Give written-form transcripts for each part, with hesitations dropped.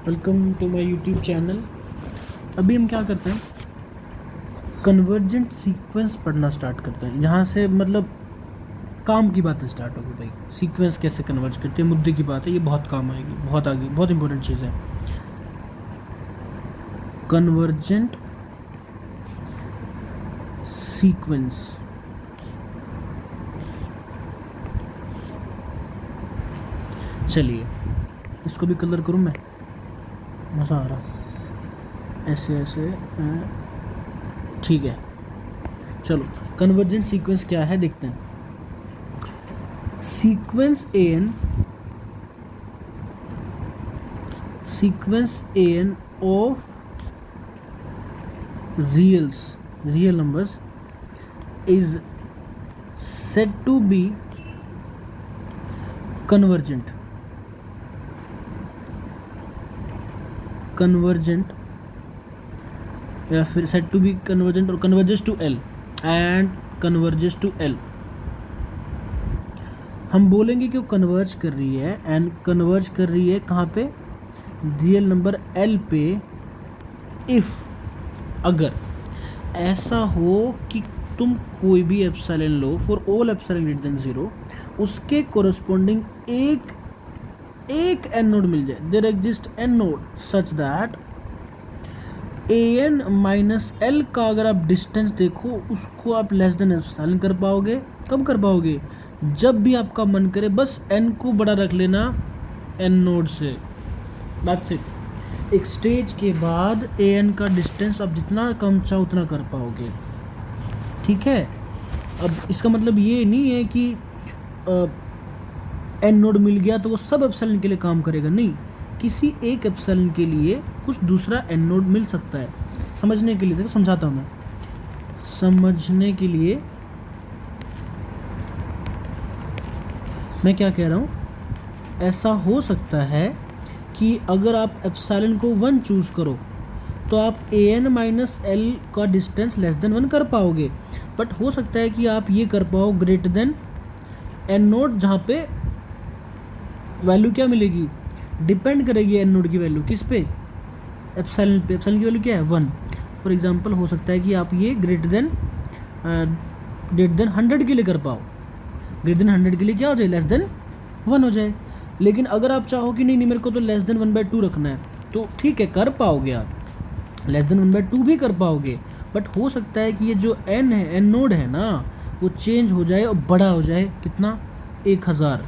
Welcome to my YouTube channel. अभी हम क्या करते हैं, कन्वर्जेंट सीक्वेंस पढ़ना स्टार्ट करते हैं। यहाँ से मतलब काम की बातें स्टार्ट होगी भाई। सीक्वेंस कैसे कन्वर्ज करते हैं, मुद्दे की बात है, ये बहुत काम आएगी, बहुत आगे, बहुत इंपॉर्टेंट चीज़ है। कन्वर्जेंट सीक्वेंस, चलिए इसको भी कलर करूँ मैं, मज़ा आ रहा ऐसे ऐसे, ठीक है। चलो कन्वर्जेंट सीक्वेंस क्या है देखते हैं। Sequence N of real numbers is said to be convergent या फिर said to be convergent और converges to L and converges to L। हम बोलेंगे कि वो कन्वर्ज कर रही है एंड कन्वर्ज कर रही है कहाँ पे, रियल नंबर L पे, इफ़ अगर ऐसा हो कि तुम कोई भी एप्सिलॉन लो for all epsilon greater than 0, उसके कोरस्पॉन्डिंग एक एन नोड मिल जाए। There exist N naught such that an minus L का अगर आप डिस्टेंस देखो उसको आप लेस देन एप्सिलॉन कर पाओगे। कब कर पाओगे, जब भी आपका मन करे बस n को बड़ा रख लेना n नोड से, दैट्स इट। एक स्टेज के बाद an का डिस्टेंस आप जितना कम चाहो उतना कर पाओगे, ठीक है। अब इसका मतलब ये नहीं है कि n नोड मिल गया तो वो सब एप्सिलॉन के लिए काम करेगा, नहीं। किसी एक एप्सिलॉन के लिए कुछ दूसरा n नोड मिल सकता है। समझने के लिए देखो, समझाता हूँ मैं, समझने के लिए मैं क्या कह रहा हूँ। ऐसा हो सकता है कि अगर आप एप्सिलॉन को 1 चूज़ करो तो आप an माइनस एल का डिस्टेंस लेस देन 1 कर पाओगे, बट हो सकता है कि आप ये कर पाओ ग्रेटर देन n नोड, जहाँ पे वैल्यू क्या मिलेगी, डिपेंड करेगी n नोड की वैल्यू किस पे, एप्सिलॉन पे। एप्सिलॉन की वैल्यू क्या है 1। फॉर एग्जांपल हो सकता है कि आप ये ग्रेटर देन 100 के लिए कर पाओ, ग्रेटर देन 100 के लिए क्या हो जाए, लेस देन 1 हो जाए। लेकिन अगर आप चाहो कि नहीं मेरे को तो लेस देन 1/2 रखना है, तो ठीक है कर पाओगे, आप लेस देन 1/2 भी कर पाओगे। बट हो सकता है कि ये जो n है, n नोड है ना, वो चेंज हो जाए और बड़ा हो जाए, कितना, 1000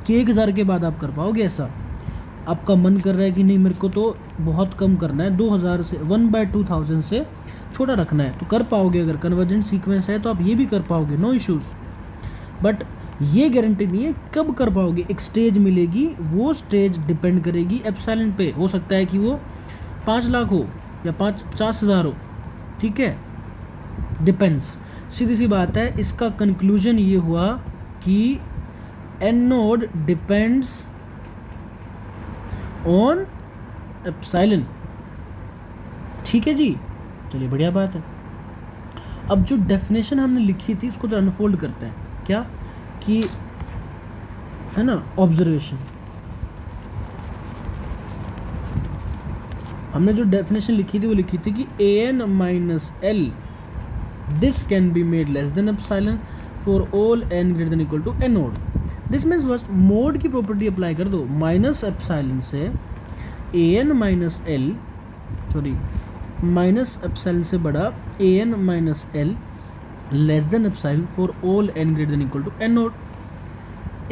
कि 1000 के बाद आप कर पाओगे। ऐसा आपका मन कर रहा है कि नहीं मेरे को तो बहुत कम करना है, 2000 से 1/2000 से छोटा रखना है, तो कर पाओगे। अगर कन्वर्जेंट सीक्वेंस है तो आप ये भी कर पाओगे, नो इश्यूज़। बट ये गारंटी नहीं है कब कर पाओगे। एक स्टेज मिलेगी, वो स्टेज डिपेंड करेगी एप्सिलॉन पे। हो सकता है कि वो 5 लाख हो या 50,000 हो, ठीक है, डिपेंड्स। सीधी सी बात है। इसका कंक्लूजन ये हुआ कि N naught depends on epsilon, ठीक है जी। चलिए बढ़िया बात है। अब जो डेफिनेशन हमने लिखी थी उसको तो अनफोल्ड करते हैं, क्या कि है ना, ऑब्जर्वेशन। हमने जो डेफिनेशन लिखी थी वो लिखी थी कि an minus L this can be made less than epsilon for all n greater than equal to n naught. This means first mode की प्रॉपर्टी अप्लाई कर दो, माइनस एप्सिलॉन से an minus L, sorry minus epsilon से बड़ा an minus L less than epsilon for all n greater than equal to n naught.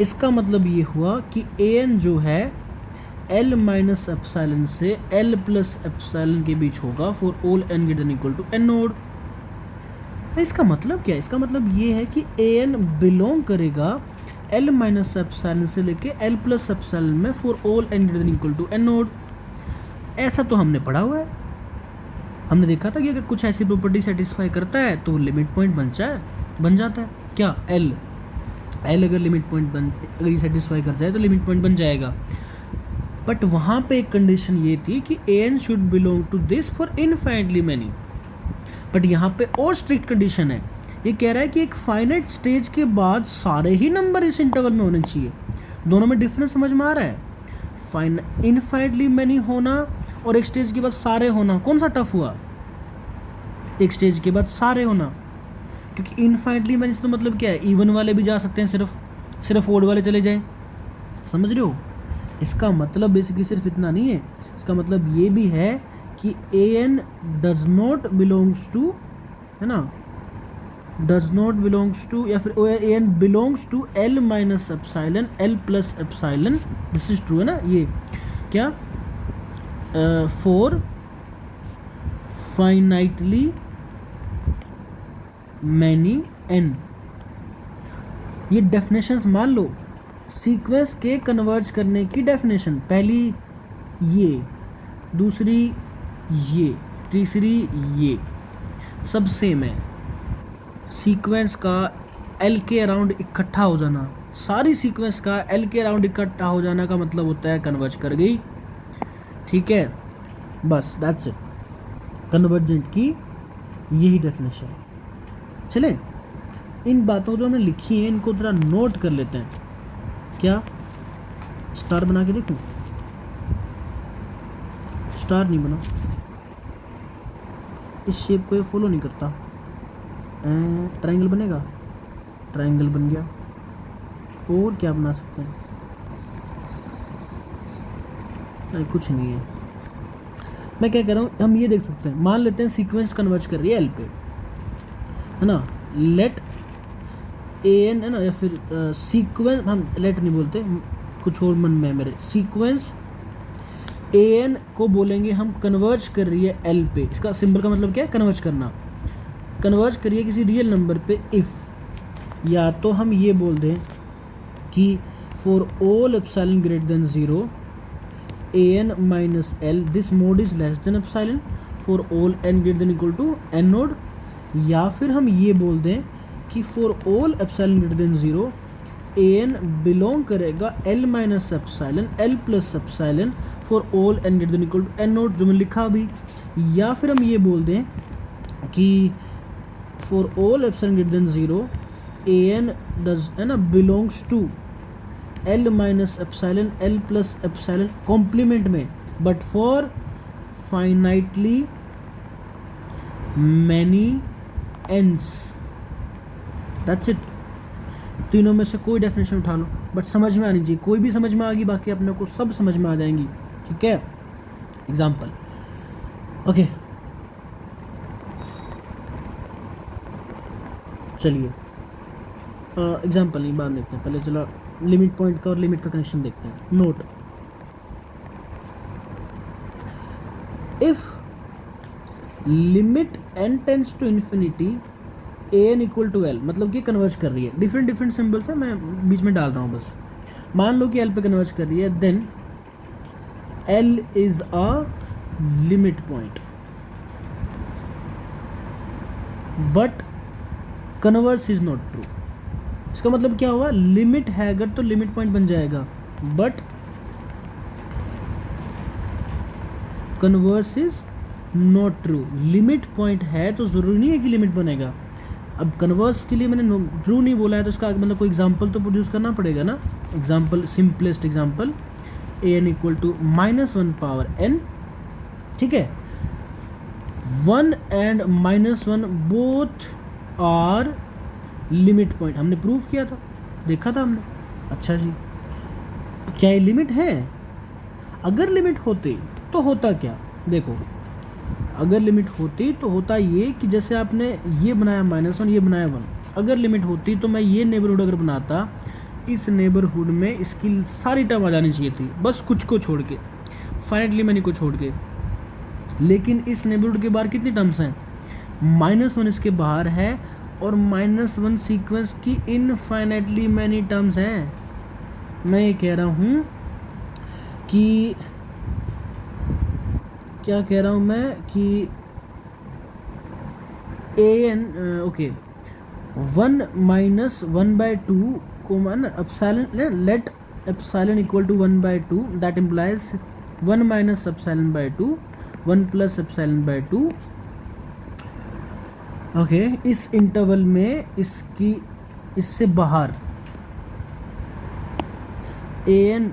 इसका मतलब ये हुआ कि an जो है l माइनस एप्सिलॉन से l प्लस एप्सिलॉन के बीच होगा for all n greater than equal to n naught. इसका मतलब क्या है, इसका मतलब ये है कि an बिलोंग करेगा l माइनस एप्सिलॉन से लेके l प्लस एप्सिलॉन में for all n greater than equal to n naught. ऐसा तो हमने पढ़ा हुआ है। हमने देखा था कि अगर कुछ ऐसी प्रॉपर्टी सेटिस्फाई करता है तो लिमिट पॉइंट बन जाता है क्या, L अगर लिमिट पॉइंट अगर ये सेटिस्फाई कर जाए तो लिमिट पॉइंट बन जाएगा। बट वहाँ पे एक कंडीशन ये थी कि an should belong to this for infinitely many. But यहाँ पे और स्ट्रिक्ट कंडीशन है, ये कह रहा है कि एक फाइनाइट स्टेज के बाद सारे ही नंबर इस इंटरवल में होने चाहिए। दोनों में डिफरेंस समझ में आ रहा है। इनफाइनटली मैनी होना और एक स्टेज के बाद सारे होना, कौन सा टफ हुआ? एक स्टेज के बाद सारे होना, क्योंकि इनफाइनटली मैनी से तो मतलब क्या है, इवन वाले भी जा सकते हैं, सिर्फ ओड वाले चले जाएं, समझ रहे हो? इसका मतलब बेसिकली सिर्फ इतना नहीं है, इसका मतलब ये भी है कि A N does not belongs to, है ना, डज नॉट बिलोंग्स टू, या फिर A N belongs to L minus epsilon L plus epsilon, this is true, है ना? ये क्या, फॉर फाइनाइटली मैनी एन। ये डेफिनेशंस मान लो, सीक्वेंस के कन्वर्ज करने की डेफिनेशन, पहली ये, दूसरी ये, तीसरी ये, सब सेम है। सीक्वेंस का एल के अराउंड इकट्ठा हो जाना, सारी सीक्वेंस का एल के अराउंड इकट्ठा हो जाना का मतलब होता है कन्वर्ज कर गई, ठीक है? बस दैट्स इट, कन्वर्जेंट की यही डेफिनेशन है। चले इन बातों जो हमने लिखी हैं इनको थोड़ा नोट कर लेते हैं। क्या स्टार बना के देखूं? स्टार नहीं बना, इस शेप को ये फॉलो नहीं करता। ट्रायंगल बनेगा, ट्रायंगल बन गया। और क्या बना सकते हैं? नहीं, कुछ नहीं है। मैं क्या कह रहा हूँ, हम ये देख सकते हैं, मान लेते हैं सीक्वेंस कन्वर्ज कर रही है एल पे, है ना, लेट ए एन, है ना, या फिर सीक्वेंस, हम लेट नहीं बोलते, कुछ और मन में है मेरे, सीक्वेंस ए एन को बोलेंगे हम कन्वर्ज कर रही है एल पे। इसका सिंबल का मतलब क्या है? कन्वर्ज करना। कन्वर्ज करिए किसी रियल नंबर पे इफ़, या तो हम ये बोल दें कि for all epsilon greater than 0 A N minus L this mod is less than epsilon for all N greater than equal to N naught, या फिर हम ये बोल दें कि for all epsilon greater than 0 A N belong करेगा L minus epsilon L plus epsilon for all N greater than equal to N naught, जो मैंने लिखा अभी। या फिर हम ये बोल दें कि for all epsilon greater than 0 A N does, है ना, belongs to L minus epsilon L plus epsilon complement में, but for finitely many ends, that's it. तीनों में से कोई डेफिनेशन उठा लो, बट समझ में आनी चाहिए, कोई भी समझ में आ गई, बाकी अपने को सब समझ में आ जाएंगी, ठीक है? एग्जाम्पल, ओके, चलिए एग्जाम्पल नहीं, बाद देखते हैं, पहले चलो लिमिट पॉइंट का और लिमिट का कनेक्शन देखते हैं। Note, if limit n tends to infinity A N equal to L, मतलब कि कन्वर्ज कर रही है, डिफरेंट सिंबल्स है, मैं बीच में डाल रहा हूँ बस। मान लो कि एल पे कन्वर्ज कर रही है, then L is a limit point, but converse is not true. इसका मतलब क्या हुआ? लिमिट है अगर तो लिमिट पॉइंट बन जाएगा, but converse is not true. Limit point है तो ज़रूरी नहीं है कि लिमिट बनेगा। अब कन्वर्स के लिए मैंने ट्रू नहीं बोला है, तो इसका मतलब कोई एग्जांपल तो प्रोड्यूस करना पड़ेगा ना। Example, simplest example, A N equal to -1 power n, ठीक है? 1 and -1 both are limit point, हमने प्रूव किया था, देखा था हमने। अच्छा जी, क्या ये लिमिट है? अगर लिमिट होती तो होता क्या? देखो, अगर लिमिट होती तो होता ये कि जैसे आपने ये बनाया -1, ये बनाया 1, अगर लिमिट होती तो मैं ये नेबरहुड अगर बनाता, इस नेबरहुड में इसकी सारी टर्म आ जानी चाहिए थी, बस कुछ को छोड़ के, फाइनाइटली मैनी को छोड़ के। लेकिन इस नेबरहुड के बाहर कितनी टर्म्स हैं? -1 इसके बाहर है, और -1 सीक्वेंस की इनफाइनाइटली मैनी टर्म्स हैं। मैं ये कह रहा हूँ कि, क्या कह रहा हूँ मैं कि ए एन, ओके, 1 - 1/2 को मान epsilon, let epsilon equal to 1/2, that implies 1 - एप्सिलॉन/2 1 + एप्सिलॉन/2। ओके, इस इंटरवल में इसकी, इससे बाहर A N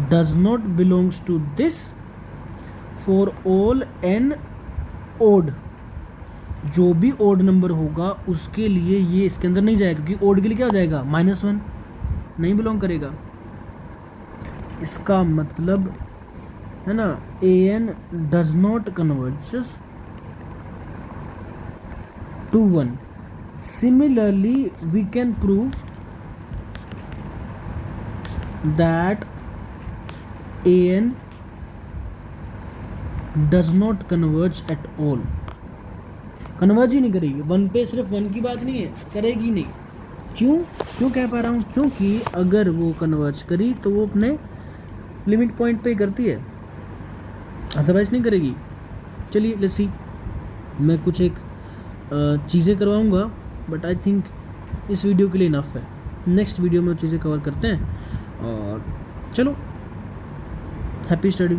does not belongs to this for all n odd, जो भी odd नंबर होगा उसके लिए ये इसके अंदर नहीं जाएगा, क्योंकि odd के लिए क्या हो जाएगा -1, नहीं बिलोंग करेगा। इसका मतलब है ना an does not converges to 1. Similarly we can prove that an does not converge at all, converge ही नहीं करेगी 1 पे, सिर्फ 1 की बात नहीं है, करेगी नहीं। क्यों कह पा रहा हूँ, क्योंकि अगर वो कन्वर्ज करी तो वो अपने लिमिट पॉइंट पे ही करती है, अदरवाइज नहीं करेगी। चलिए लेट्स सी, मैं कुछ एक चीज़ें करवाऊँगा, बट आई थिंक इस वीडियो के लिए इनफ है। नेक्स्ट वीडियो में चीज़ें कवर करते हैं, और चलो हैप्पी स्टडी।